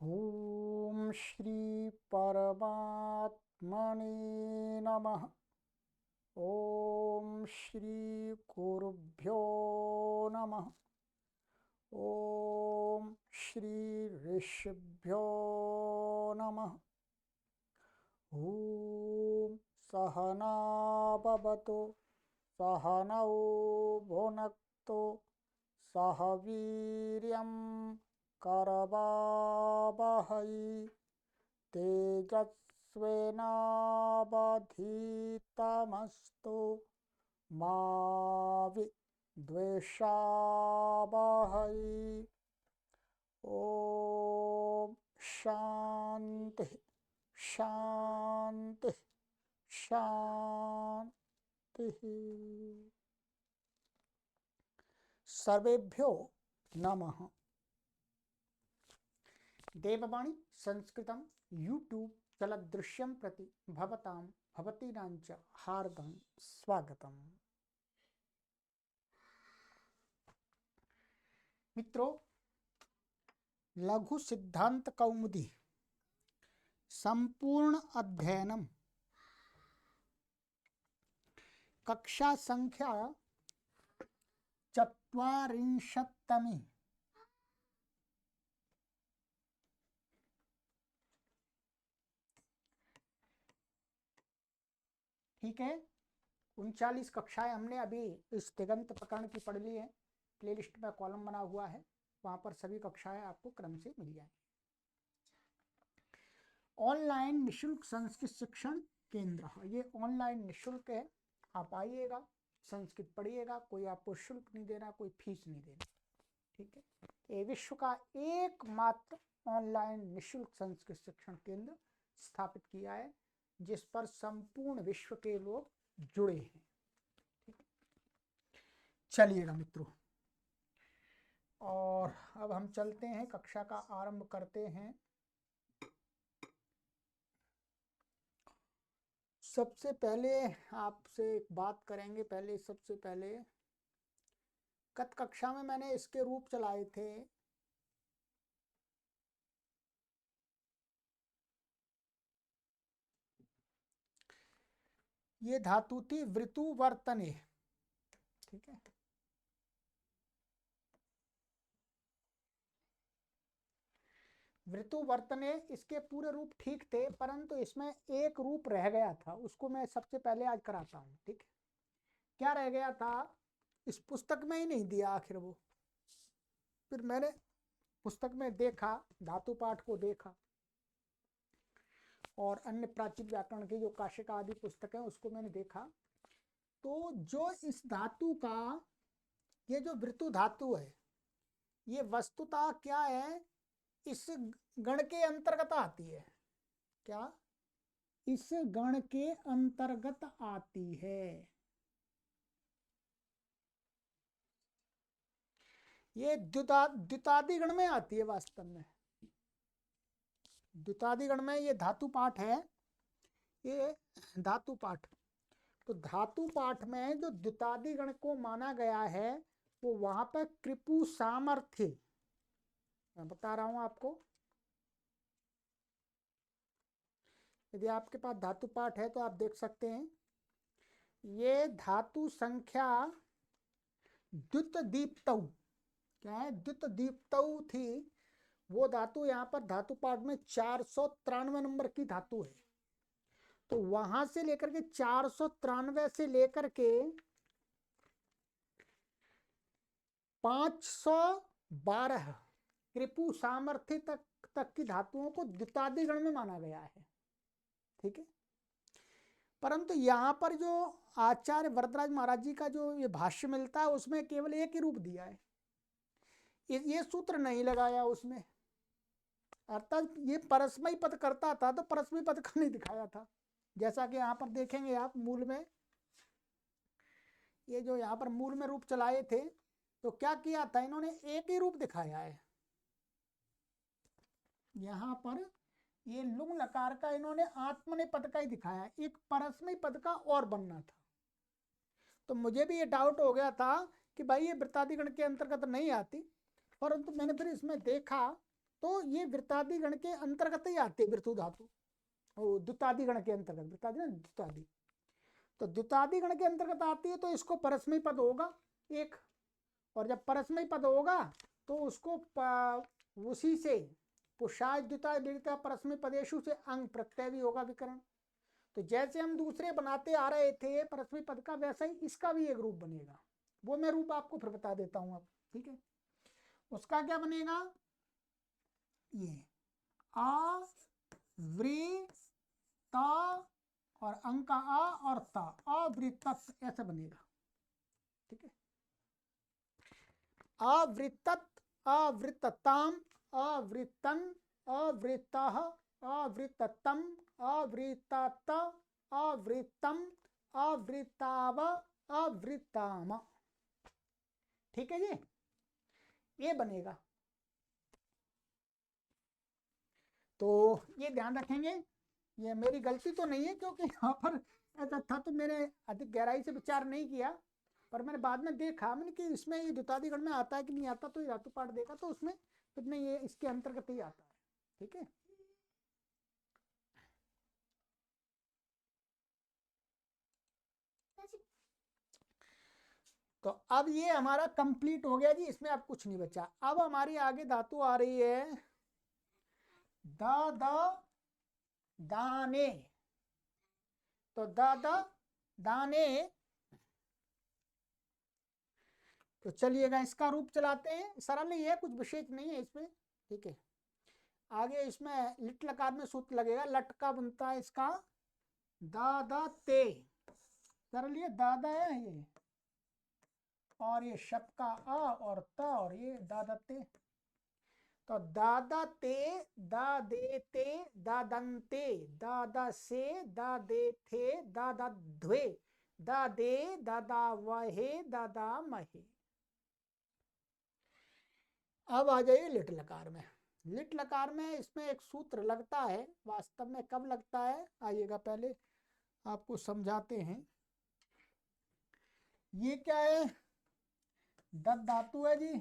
ओम श्री परमात्मने नमः। ओम श्री गुरुभ्यो नमः। ओम श्री ऋषिभ्यो नमः। ओम सहना भवतु सहनौ भुनक्तु सह वीर्यं करवावहै तेजस्विनावधीतमस्तु मा विद्विषावहै। ओम शांति शांति शांति। सर्वेभ्यो नमः। देववाणी संस्कृतं यूट्यूब चलदृश्यं प्रति भवतां भवतीनांच हार्दं स्वागतम्। मित्रों, लघु सिद्धांत कौमुदी संपूर्ण अध्ययनम कक्षा संख्या 44 ठीक है। 39 कक्षाएं हमने अभी इस तिगंत प्रकरण की पढ़ ली है। प्लेलिस्ट में कॉलम बना हुआ है, वहां पर सभी कक्षाएं आपको क्रम से मिल जाएंगी। ऑनलाइन निशुल्क संस्कृत शिक्षण केंद्र, ये ऑनलाइन निशुल्क है। आप आइएगा, संस्कृत पढ़िएगा, कोई आपको शुल्क नहीं देना, कोई फीस नहीं देना। ठीक है, ये विश्व का एकमात्र ऑनलाइन निशुल्क संस्कृत शिक्षण केंद्र स्थापित किया है, जिस पर संपूर्ण विश्व के लोग जुड़े हैं। ठीक है, चलिएगा मित्रों, और अब हम चलते हैं, कक्षा का आरंभ करते हैं। सबसे पहले आपसे एक बात करेंगे। सबसे पहले गत कक्षा में मैंने इसके रूप चलाए थे। ये धातु थी वृतुवर्तने। ठीक है, वृतुवर्तने, इसके पूरे रूप ठीक थे, परंतु इसमें एक रूप रह गया था, उसको मैं सबसे पहले आज कराता हूँ। ठीक है, क्या रह गया था? इस पुस्तक में ही नहीं दिया आखिर वो। फिर मैंने पुस्तक में देखा, धातु पाठ को देखा, और अन्य प्राचीन व्याकरण की जो काशिका आदि पुस्तक है उसको मैंने देखा। तो जो इस धातु का, ये जो वृतु धातु है, ये वस्तुतः क्या है, इस गण के अंतर्गत आती है। क्या? इस गण के अंतर्गत आती है। ये द्वितादि गण में आती है। वास्तव में द्वितादि गण में ये धातु पाठ है, ये धातु पाठ। तो धातु पाठ में जो द्वितादि गण को माना गया है, वो वहां पर कृपु सामर्थ्य, मैं बता रहा हूं आपको। यदि आपके पास धातु पाठ है तो आप देख सकते हैं, ये धातु संख्या द्युतदीप्तौ, क्या है, द्युतदीप्तौ थी। वो धातु यहाँ पर धातु पाठ में 493 नंबर की धातु है। तो वहां से लेकर के 493 से लेकर के 512 कृपु सामर्थ्य तक की धातुओं को द्वितादि गण में माना गया है। ठीक है, परंतु यहाँ पर जो आचार्य वरदराज महाराज जी का जो ये भाष्य मिलता है, उसमें केवल एक ही रूप दिया है, ये सूत्र नहीं लगाया उसमें। अर्थात ये परस्मय पद करता था तो परस्मय पद का नहीं दिखाया था। जैसा कि यहाँ पर देखेंगे आप, मूल में, ये जो यहाँ पर मूल में रूप चलाए थे, तो क्या किया था इन्होंने, एक ही रूप दिखाया है। यहाँ पर ये लुंग लकार का इन्होंने आत्मने पद का ही दिखाया, एक परस्मय पद का और बनना था। तो मुझे भी ये डाउट हो गया था कि भाई ये वृत्तादिगण के अंतर्गत नहीं आती, परंतु मैंने फिर इसमें देखा तो ये वृत्तादि गण के अंतर्गत ही आते वृतु धातु, द्युतादि गण के अंतर्गत, वृत्तादि ना द्युतादि, तो द्युतादि गण के अंतर्गत आती है, तो इसको परस्मयी पद होगा एक, और जब परस्मयी पद होगा तो उसको उसी से पुषाय द्युता दीर्घता परस्मयी पदेशु से अंग प्रत्यय भी होगा विकरण। तो जैसे हम दूसरे बनाते आ रहे थे परस्मयी पद का, वैसा ही इसका भी एक रूप बनेगा, वो मैं रूप आपको फिर बता देता हूं अब, ठीक है। उसका क्या बनेगा, ये अवृता और अंक का आ और ता, अवृत ऐसा बनेगा, ठीक है। अवृतत, अवृतताम, अवृतन, अवृतः, अवृततम, अवृतत, अवृतम, अवृताव, अवृताम, ठीक है जी, ये बनेगा। तो ये ध्यान रखेंगे, ये मेरी गलती तो नहीं है, क्योंकि यहाँ पर ऐसा था तो मैंने अधिक गहराई से विचार नहीं किया, पर मैंने बाद में देखा मैंने कि इसमें ये द्युतादिगण में आता है कि नहीं आता, तो ये धातु पाठ देखा तो उसमें फिर नहीं, ये इसके अंतर्गत ही आता है, ठीक है। तो अब ये हमारा कंप्लीट हो गया जी, इसमें अब कुछ नहीं बचा। अब हमारी आगे धातु आ रही है द दाने, तो द दाने, तो चलिएगा इसका रूप चलाते हैं, सरल ही है, कुछ विशेष नहीं है इसमें, ठीक है। आगे इसमें लिट लकार में सूत्र लगेगा, लट का बनता है इसका दादा ते, सरल ये दादा है ये, और ये शब का आ और ता, और ये दादा ते, तो दादा ते, दादे ते, दादंते, दादा से, दादे थे, दादा ध्वे, दादे, दादा वहे, दादा महे। अब आ जाइए लिट लकार में। लिट लकार में इसमें एक सूत्र लगता है, वास्तव में कब लगता है आइएगा, पहले आपको समझाते हैं। ये क्या है, दत धातु है जी,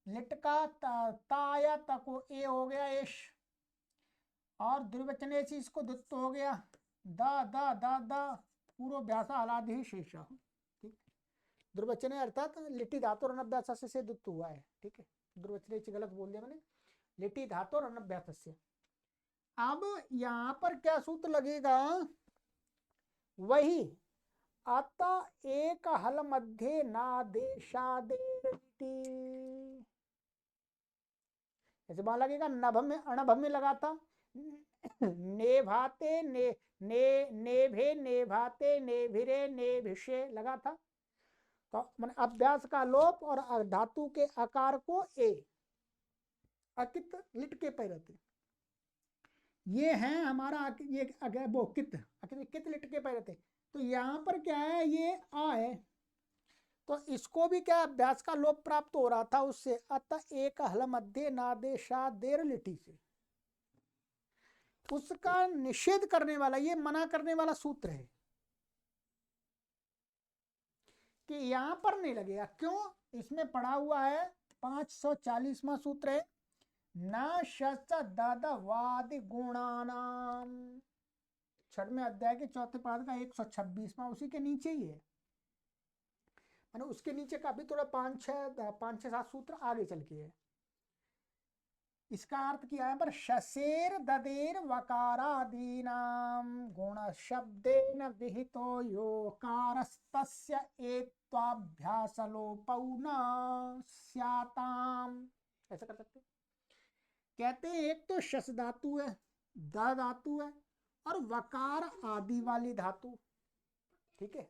लिट का ता या तको ए हो गया एश, और द्विवचने से इसको दुत्त हो गया दा दा दा दा, पूर्व व्यासा अलाधि शेष, ठीक। द्विवचने अर्थात लिट्टी धातु और अनभ्यास से दुत्त हुआ है, ठीक है। द्विवचने से गलत बोल दिया मैंने, लिट्टी धातु और अनभ्यास से। अब यहां पर क्या सूत्र लगेगा, वही अत एक हल मध्य नादेशादेर, ऐसे वहां लगेगा नभ में, अणभ में लगा था नेभाते ने नेभे नेभाते नेभिरे नेभिषे लगा था, तो मैंने अभ्यास का लोप और धातु के आकार को ए, अकित लिट के पे रहते, ये है हमारा ये वो कित, कित लिट के पे रहते। तो यहाँ पर क्या है, ये आ है, तो इसको भी क्या अभ्यास का लोप प्राप्त हो रहा था उससे, अतः एक हल मध्य नादेशा देर लिटी से, उसका निषेध करने वाला, ये मना करने वाला सूत्र है कि यहां पर नहीं लगेगा। क्यों, इसमें पढ़ा हुआ है 540वां सूत्र है, न शस्त्र ददवादि गुणानाम, 6वें अध्याय के 4थे पाद का 126वां, उसी के नीचे ही है, मैंने उसके नीचे का भी थोड़ा 5-6-7 सूत्र आगे चल के है। इसका अर्थ किया है पर शसेर ददेर वकारादीनाम गुण शब्देन विहितो योकारस्तस्य एत्वाभ्यासलोपौ न स्याताम, ऐसा कर सकते। कहते हैं एक तो शस धातु है, द धातु है, और वकार आदि वाली धातु, ठीक है,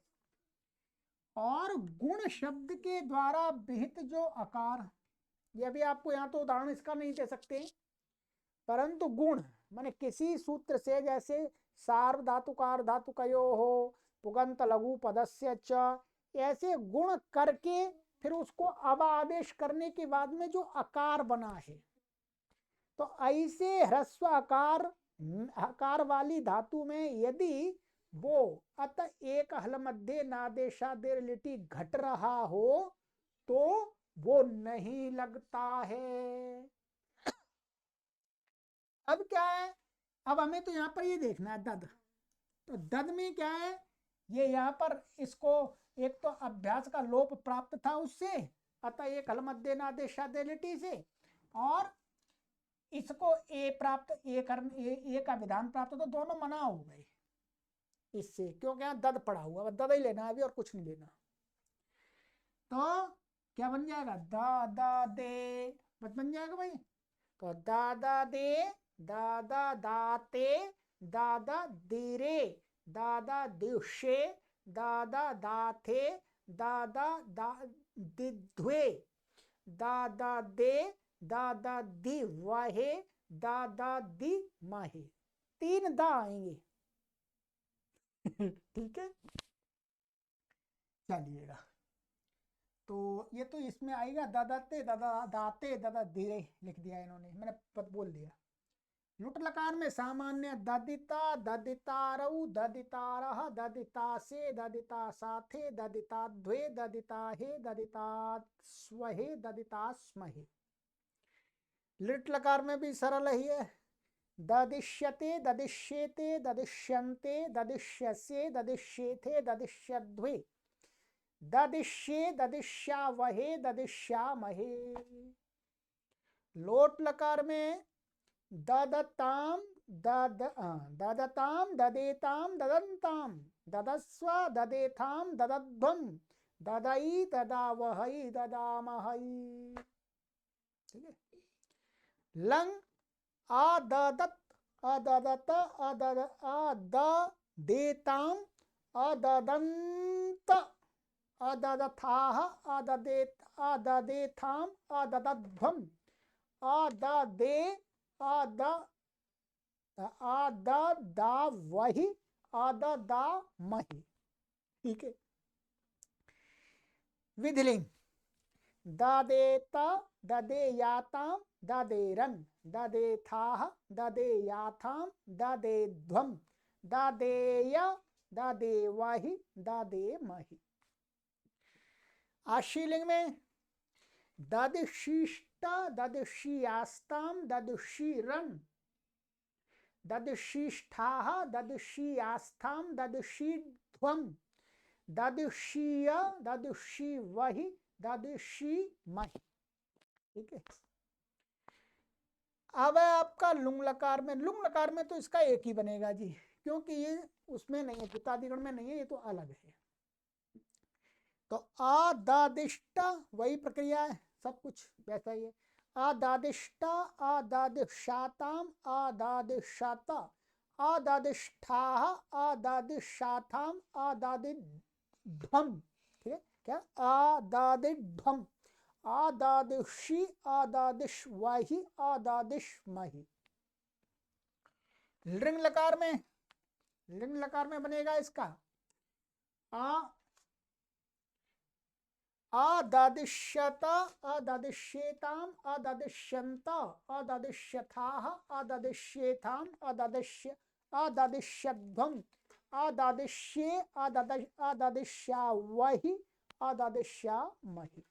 और गुण शब्द के द्वारा विहित जो आकार, ये अभी आपको यहाँ तो उदाहरण इसका नहीं दे सकते, परंतु गुण माने किसी सूत्र से, जैसे सार्व धातुकार धातु कयो हो, पुगंत लघु पदस्य च, ऐसे गुण करके फिर उसको अब आदेश करने के बाद में जो आकार बना है, तो ऐसे ह्रस्व आकार वाली धातु में यदि वो अत एक हल मध्य नादेशादेर लिटी घट रहा हो तो वो नहीं लगता है। अब क्या है, अब हमें तो यहाँ पर ये देखना है दद। तो दद में क्या है, ये यहाँ पर इसको एक तो अभ्यास का लोप प्राप्त था उससे, अतः एक हलमद्देनादेशादेलिटी से, और इसको ए प्राप्त, ए करन ए का विधान प्राप्त, तो दोनों मना हो गए इससे, क्योंकि यहाँ दद पड़ा हुआ, बस दद ही लेना है अभी और कुछ नहीं लेना। तो क्या बन जाएगा, दा दा दे, बस बन जाएगा भाई। तो दादा दे, दादा दाते, दादा दीरे, दादा दिशे, दादा दाथे, दादा दा दिध्वे, दादा दे, दादा दी वाहे, दादा दी माहे। 3 दा आएंगे। ठीक है, चलिएगा। तो ये तो इसमें आएगा दादाते, दादा दाते, दादा धीरे लिख दिया इन्होंने, मैंने पद बोल दिया। लुट लकार में सामान्य ददिता, ददितारऊ, ददितारह, ददिता से, ददिता साथे, ददिता द्वे, ददिता हे, ददिता स्वहे, ददिता स्महे। लिट लकार में भी सरल ही है, ददिश्यते, ददिश्येते, ददिश्यन्ते, ददिश्यसे, ददिश्येथे, ददिश्यद्वे, ददिश्ये, ददिश्यावहे, ददिश्यामहे। लोट लकार में ददताम, ददताम, ददेताम, ददंताम, ददस्व, ददेथाम, ददध्वम, ददई, ददावहई, ददामहई। ठीक है। लंग अददत, अददत, अददेताम, अददंत, अददथाह, अददेथाम, अददध्वम, अददे, अददावहि, अददामहि। ठीक है। विधिलिंग ददेता, ददेयाताम, ददेरन, ददेथाह, ददेयाथाम, ददेध्वम, ददेय, ददेवहि, ददेमहि। आशीलिंग में ददशिष्ट, ददशियास्ताम, ददशीरन, ददशिष्ठाह, ददशियास्थाम, ददशीध्वम, ददशीय, ददशीवहि, ददशीमहि। ठीक है। अब है आपका लुंग लकार में। लुंग लकार में तो इसका एक ही बनेगा जी, क्योंकि ये उसमें नहीं है, द्वितादिगण में नहीं है, ये तो अलग है। तो आदादिष्ट वही प्रक्रिया है, सब कुछ वैसा ही है। आदादिष्ट, आदादिशाताम, आदादिशाता, आदादिष्ठाह, आदादिशाथाम, आदादिध्वम। ठीक है, क्या, आदादिध्वम, आदादिशी, आदादिशवाही, आदादिशमहि। लिंग लकार में, लिंग लकार में बनेगा इसका अददिश्यत, अददिश्येताम, अददिश्यन्त, अददिश्यथाः, अददिश्येथाम, अददिश्यध्वम, अददिश्ये, अददिश्यावहि, अददिश्यामहि।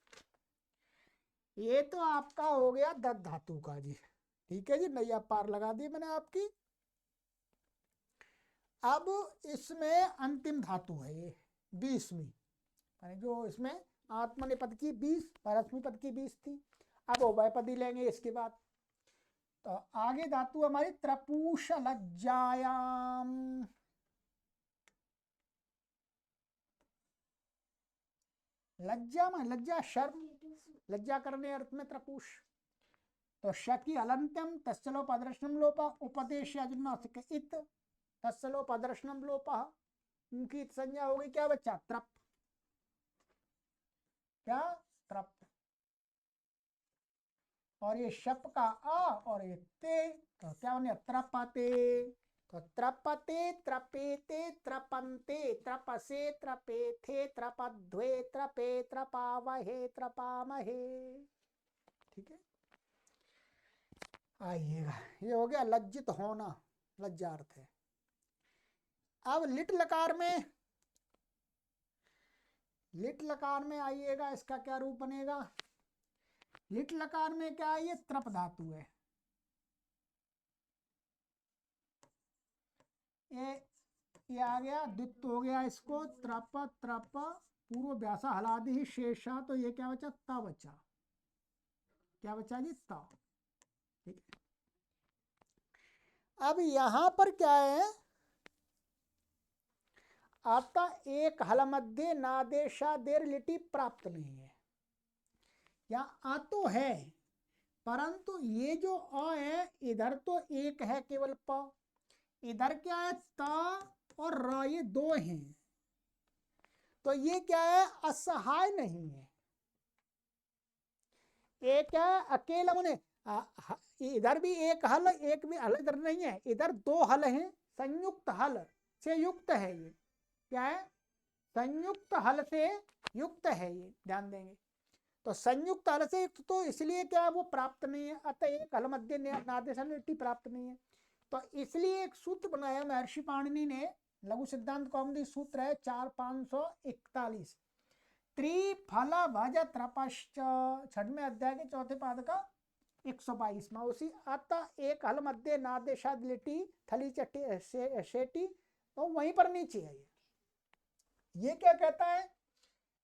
ये तो आपका हो गया दद धातु का जी। ठीक है जी, नैया पार लगा दी मैंने आपकी। अब इसमें अंतिम धातु है ये 20वीं, जो इसमें आत्मनेपद की 20, परस्मी पद की 20 थी। अब उभयपदी लेंगे इसके बाद। तो आगे धातु हमारी त्रपूष लज्जायाम। लज्जा में, लज्जा शर्म, लज्जा करने अर्थ में त्रपूष। तो शकी अलंत्यम, तस्लोप अदर्शनम लोप, उपदेश इत, तस्लोप अदर्शनम लोप। उनकी संज्ञा होगी क्या बच्चा, त्रप। क्या, त्रप। और ये शप का आ और ये ते, तो क्या बने, त्रपते। तो त्रपते, त्रपेते, त्रपन्ते, त्रपसे, त्रपेथे, त्रपध्वे, त्रपे, त्रपावहे, त्रपामहे। ठीक है। आइएगा, ये हो गया लज्जित होना, लज्जार्थ है। अब लिट लकार में, लिट लकार में आइएगा, इसका क्या रूप बनेगा। लिट लकार में क्या है, ये त्रप धातु है। ये आ गया, द्वित्व हो गया इसको, त्रप त्रप पूर्व व्यासा हलादि ही शेषा, तो ये क्या बचा, ता बचा, क्या बचा जी, ता। ठीक है, अब यहां पर क्या है, आता एक हल मध्य नादेशादेर लिटि प्राप्त नहीं है, यहाँ आ तो है, परंतु ये जो अ है इधर तो एक है केवल प, इधर क्या है ता और र, ये दो हैं, तो ये क्या है, असहाय नहीं है। एक है अकेला मुने, इधर भी एक हल, एक भी हल इधर नहीं है, इधर दो हल हैं, संयुक्त हल से युक्त है ये, क्या है, संयुक्त हल से युक्त है ये, ध्यान देंगे। तो संयुक्त हल से युक्त, तो इसलिए क्या वो प्राप्त नहीं है, अतः एक हल मध्य नादेशालिटी प्राप्त नहीं है। तो इसलिए एक सूत्र बनाया महर्षि पाणिनि ने, लघु सिद्धांत कौमुदी सूत्र है 4541, त्रिफल भज त्रपश्च, 6वें अध्याय के 4थे पाद का 122 में, उसी अतः एक हल मध्य नादेशादिलिटी थली चट्टी शेटी, तो वहीं पर नीचे है ये क्या कहता है,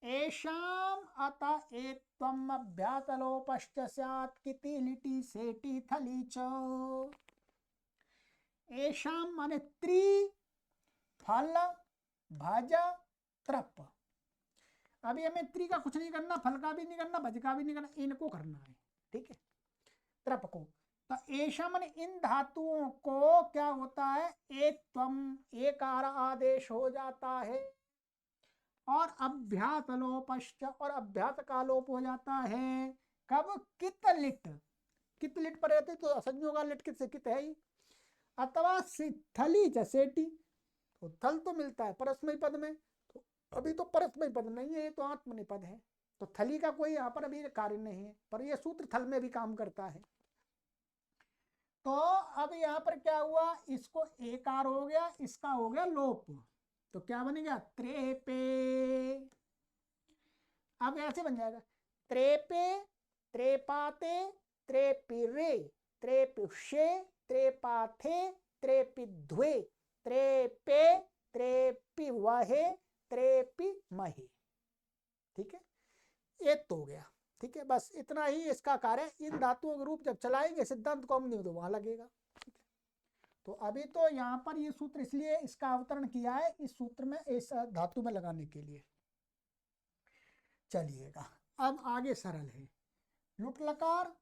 एषाम अतः एक त्वम अभ्यासलोपश्च स्यात् किति लिटि सेटि थली च। एषाम माने त्रि फल भज त्रप, अभी हमें त्रि का कुछ नहीं करना, फल का भी नहीं करना, भज का भी नहीं करना, इनको करना है, ठीक है, त्रप को। तो एषा माने इन धातुओं को क्या होता है, एक त्वम एकार आदेश हो जाता है, और अभ्यास लोपश्च, और अभ्यास का लोप हो जाता है, कब, कित लिट, कित लिट पर रहते तो असंयोग का लिट कित से कित है ही, अथवा थली जसेटी, तो थल तो मिलता है परस्मय पद में, तो अभी तो परस्मय पद नहीं है, ये तो आत्मनिपद है, तो थली का कोई यहाँ पर अभी कार्य नहीं है, पर यह सूत्र थल में भी काम करता है। तो अब यहाँ पर क्या हुआ, इसको एकार हो गया, इसका हो गया लोप, तो क्या बनेगा, त्रेपे। अब ऐसे बन जाएगा, त्रेपे त्रेपाते त्रेपिरे त्रेपिषे त्रेपाथे त्रेपिध्वे त्रेपे त्रेपिवहे त्रेपिमहे। ठीक है, ये तो हो गया। ठीक है, बस इतना ही इसका कार्य। इन धातुओं के रूप जब चलाएंगे सिद्धांत कौमुदी में तो वहां लगेगा। तो अभी तो यहाँ पर ये सूत्र इसलिए इसका अवतरण किया है, इस सूत्र में इस धातु में लगाने के लिए। चलिएगा, अब आगे सरल है। लुट लकार,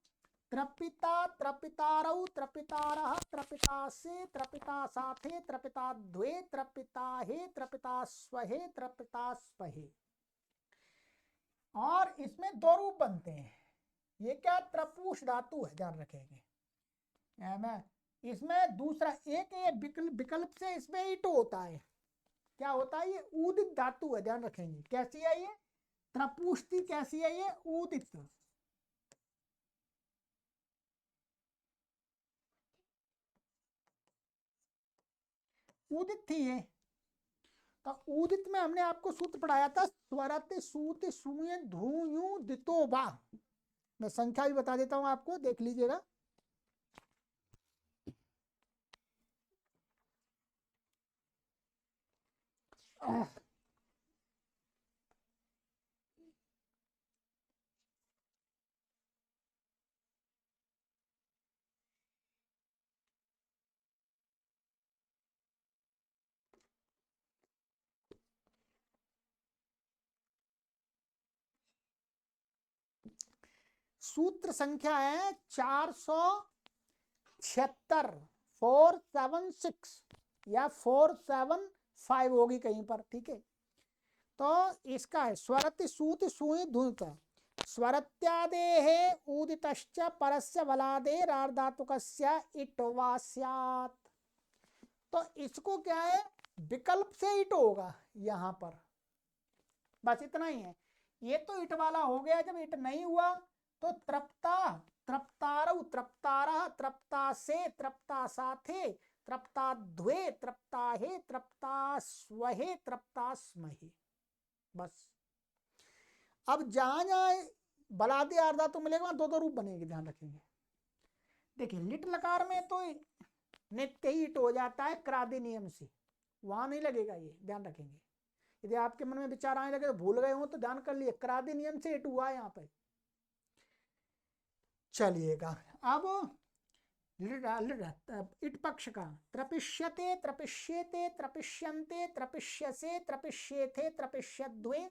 त्रपिता त्रपितारौ त्रपितारः त्रपितासे त्रपिता साथे त्रपिता द्वे त्रपिता हे त्रपिता स्वहे त्रपिता स्वहे। और इसमें दो रूप बनते हैं। ये क्या, त्रपुष धातु है, ध्यान रखेंगे। इसमें दूसरा एक ये विकल्प से इसमें ईट होता है। क्या होता है, ये उदित धातु है, ध्यान रखेंगे। कैसी है ये, त्रपुष्टि कैसी है, ये उदित। उदित थी ये। तो उदित में हमने आपको सूत्र पढ़ाया था, स्वरत सूत सूय धूयु दितो बा। मैं संख्या भी बता देता हूं आपको, देख लीजिएगा। सूत्र संख्या है 476, 476 या 475 होगी कहीं पर। ठीक है, तो इसका है स्वरत सूत सुई धुत स्वरत्यादेः उदितश्च परस्य बलादेरार्धातुकस्य इट्वा स्यात्। तो इसको क्या है, विकल्प से इट होगा यहाँ पर, बस इतना ही है। ये तो इट वाला हो गया। जब इट नहीं हुआ तो त्रप्ता त्रप्तारौ त्रप्तारः त्रप्ता से त्रप्ता साथे त्रप्ता द्वे त्रप्ता हे त्रप्ता स्वहे त्रप्ता स्महे। बस अब जहां जहां बलादे आर्धा तो मिलेगा वहां दो दो रूप बनेंगे, ध्यान रखेंगे। देखिए लिट लकार में तो नित्य ही इट हो जाता है क्रादि नियम से। वहां नहीं लगेगा, ये ध्यान रखेंगे। यदि आपके मन में विचार आने लगे तो भूल गए हो तो ध्यान कर लिए, क्रादि नियम से इट हुआ है यहाँ पे। चलिएगा अब इट पक्ष का, त्रपिष्यते त्रपिष्येते त्रपिष्यन्ते त्रपिष्यसे त्रपिष्येथे त्रपिष्यद्वे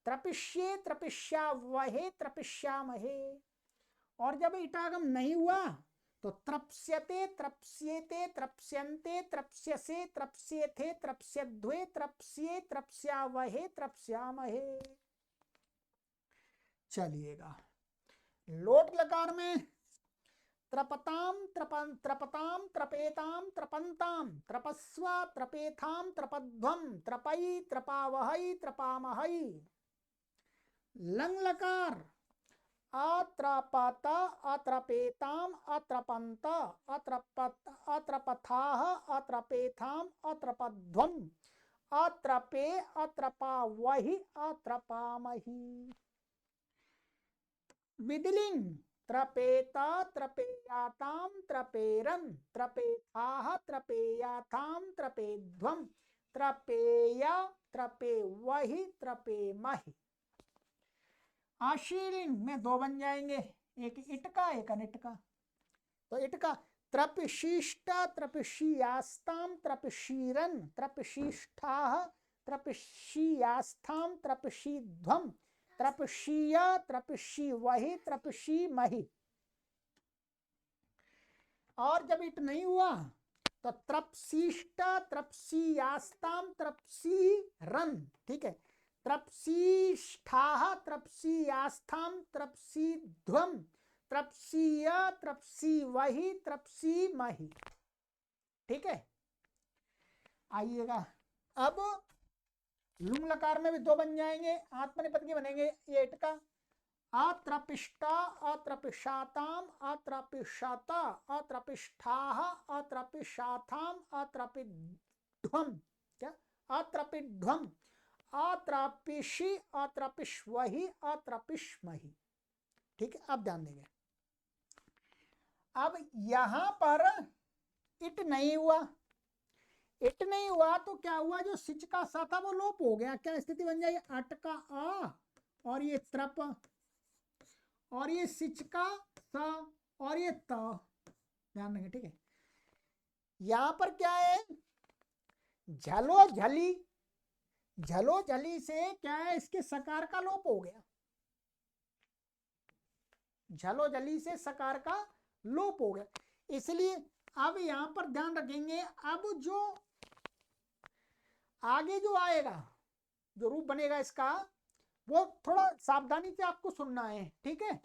त्रपिष्ये त्रपिष्यावहे त्रपिष्यामहे। और जब इटागम नहीं हुआ तो त्रप्स्यते त्रप्स्येते त्रप्स्यन्ते त्रप्स्यसे त्रप्स्येथे त्रप्स्यद्वे त्रप्स्ये त्रप्स्यावहे त्रप्स्यामहे। चलिएगा लोट लकार में त्रपताम त्रपन त्रपताम त्रपेताम त्रपंताम त्रपस्वा त्रपेथाम त्रपध्वम त्रपई त्रपावहई त्रपामहई। लंग लकार अत्रपत अत्रपेताम अत्रपंत अत्रपथाः अत्रपेथाम अत्रपध्वम अत्रपे अत्रपावहि अत्रपामहि। विदिलिंग त्रपेता त्रपेयाताम त्रपेरन त्रपेथाः त्रपेयाताम त्रपेध्वम त्रपेया त्रपेवहि त्रपेमहि। आशीलिंग में दो बन जाएंगे, एक इट का एक अनिट का। तो इट का त्रपशिष्ट त्रपशीयास्ताम त्रपशीरन त्रपशिष्ठाः त्रपशीयास्थाम त्रपशीध्वम त्रपशीया त्रपशीवहि त्रपशीमहि। और जब इट नहीं हुआ तो त्रपशिष्ट त्रपशीयास्ताम त्रपशीरन, ठीक है, त्रपशीष्ठाः त्रपशीयास्थाम त्रपशीध्वम त्रपशीया त्रपशीवहि त्रपशीमहि। ठीक है, आइएगा अब लुंग लकार में भी दो बन जाएंगे, आत्मनेपद के बनेंगे। ये इट का अत्रपिष्टा अत्रपिशाताम अत्रपिशाता अत्रपिष्ठाः अत्रपिशाथाम अत्रपिध्वम, क्या अत्रपिध्वम अत्रपिषि अत्रपिष्वहि अत्रपिष्महि। ठीक है, अब ध्यान देंगे। अब यहां पर इट नहीं हुआ, इट नहीं हुआ तो क्या हुआ, जो सिच का सा था वो लोप हो गया। क्या स्थिति बन जाएगी, अट का आ और ये त्रप और ये सिच का सा और ये त, ध्यान रखें। ठीक है, यहां पर क्या है, झलो झली, झलो झली से क्या है, इसके सकार का लोप हो गया। झलो झली से सकार का लोप हो गया, इसलिए अब यहां पर ध्यान रखेंगे। अब जो आगे जो आएगा, जो रूप बनेगा इसका, वो थोड़ा सावधानी से आपको सुनना है। ठीक है,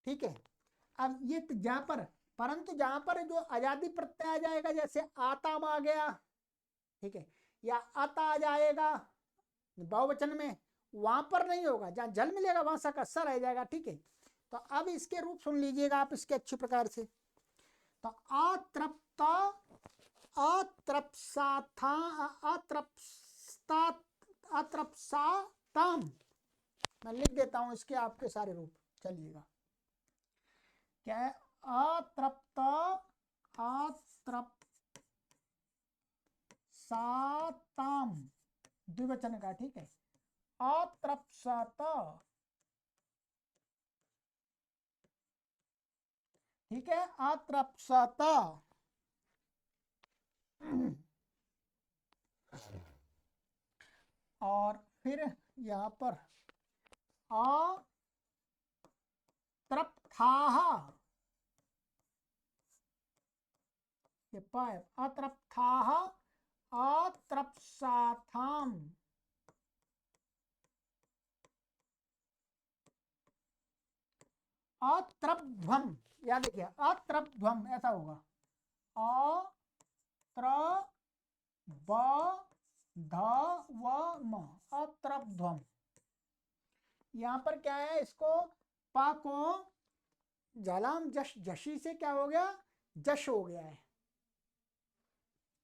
ठीक है। अब ये जहां पर, परंतु जहां पर जो आजादी प्रत्यय आ जाएगा, जैसे आताम आ गया, ठीक है, या आता आ जाएगा बहुवचन में, वहां पर नहीं होगा। जहां जल मिलेगा वहां सा स रह जाएगा। ठीक है, तो अब इसके रूप सुन लीजिएगा आप इसके अच्छे प्रकार से। तो अतृप्ता अतृप्साथा अतृप्स्ता अतृप्साताम, मैं लिख देता हूं इसके आपके सारे रूप, चलिएगा। क्या है, अतृप्त अतृप्साताम, द्विवचन का। ठीक है, अतृप्सत, ठीक है, अतृप्सत। और फिर यहां पर अतृप्थाः, ये पाए, अतृप्थाः अतृप्साथाम, अत्रध्वम, याद देखिए अत्रध्वम ऐसा होगा, अत्रध्वम अत्रध्वम। यहां पर क्या है, इसको पा को जलाम जश जशी से क्या हो गया, जश हो गया है,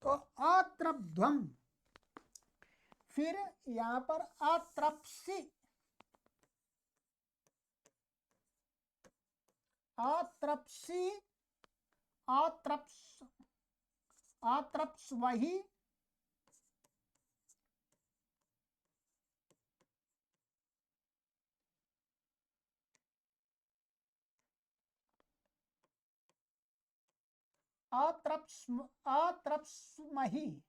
तो अत्रध्वम। फिर यहां पर अत्रप्सी, अत्रप्सी आत्रप्स, आत्रप्स्वहि, आत्रप्स्महि,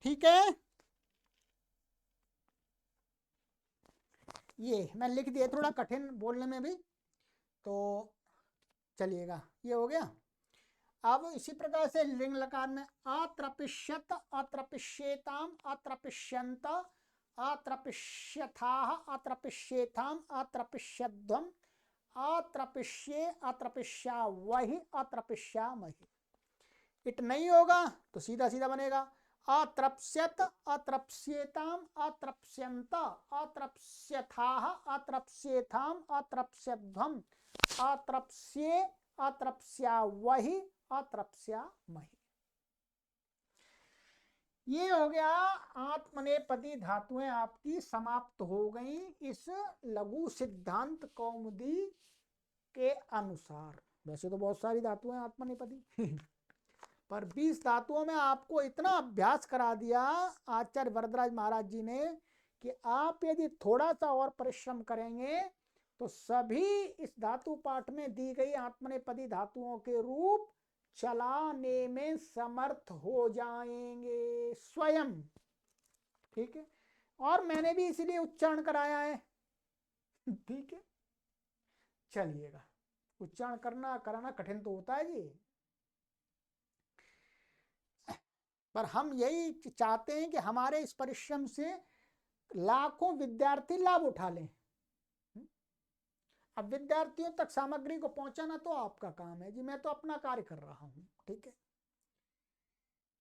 ठीक है। ये मैं लिख दिया, थोड़ा कठिन बोलने में भी, तो चलिएगा, ये हो गया। अब इसी प्रकार से लिंग लकार में अत्रपिष्यत, अत्रपिष्येताम, अत्रपिष्यन्त, अत्रपिष्यथाः, अत्रपिष्येथाम, अत्रपिष्यध्वम, अत्रपिष्ये, अत्रपिष्यावहि, अत्रपिष्यामहि। इट नहीं होगा तो सीधा सीधा बनेगा अत्रप्स्यत, अत्रप्स्येताम, अत्रप्स्यन्त, अत्रप्स्यथाः, अत्रप्स्येथाम, अत्रप्स्यध्वम, अत्रप्स्ये, अत्रप्स्यावहि, अत्रप्स्यामहि। ये हो गया आत्मनेपदी धातुएं आपकी समाप्त हो गई इस लघु सिद्धांत कौमुदी के अनुसार। वैसे तो बहुत सारी धातुएं आत्मनेपदी पर 20 धातुओं में आपको इतना अभ्यास करा दिया आचार्य वरदराज महाराज जी ने कि आप यदि थोड़ा सा और परिश्रम करेंगे तो सभी इस धातु पाठ में दी गई आत्मनेपदी धातुओं के रूप चलाने में समर्थ हो जाएंगे स्वयं। ठीक है, और मैंने भी इसीलिए उच्चारण कराया है। ठीक है, चलिएगा, उच्चारण करना कराना कठिन तो होता है जी, पर हम यही चाहते हैं कि हमारे इस परिश्रम से लाखों विद्यार्थी लाभ उठा लें। अब विद्यार्थियों तक सामग्री को पहुंचाना तो आपका काम है जी, मैं तो अपना कार्य कर रहा हूं। ठीक है,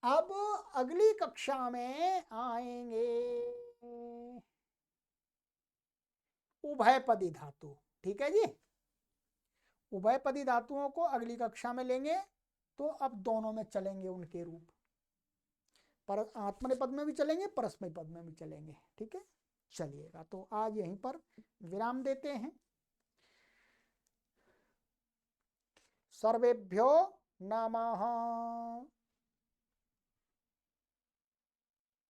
अब अगली कक्षा में आएंगे उभयपदी धातु। ठीक है जी, उभयपदी धातुओं को अगली कक्षा में लेंगे, तो अब दोनों में चलेंगे उनके रूप, पर आत्मनेपद में भी चलेंगे, परस्मय पद में भी चलेंगे। ठीक है, चलिएगा, तो आज यहीं पर विराम देते हैं। सर्वेभ्यो नमः।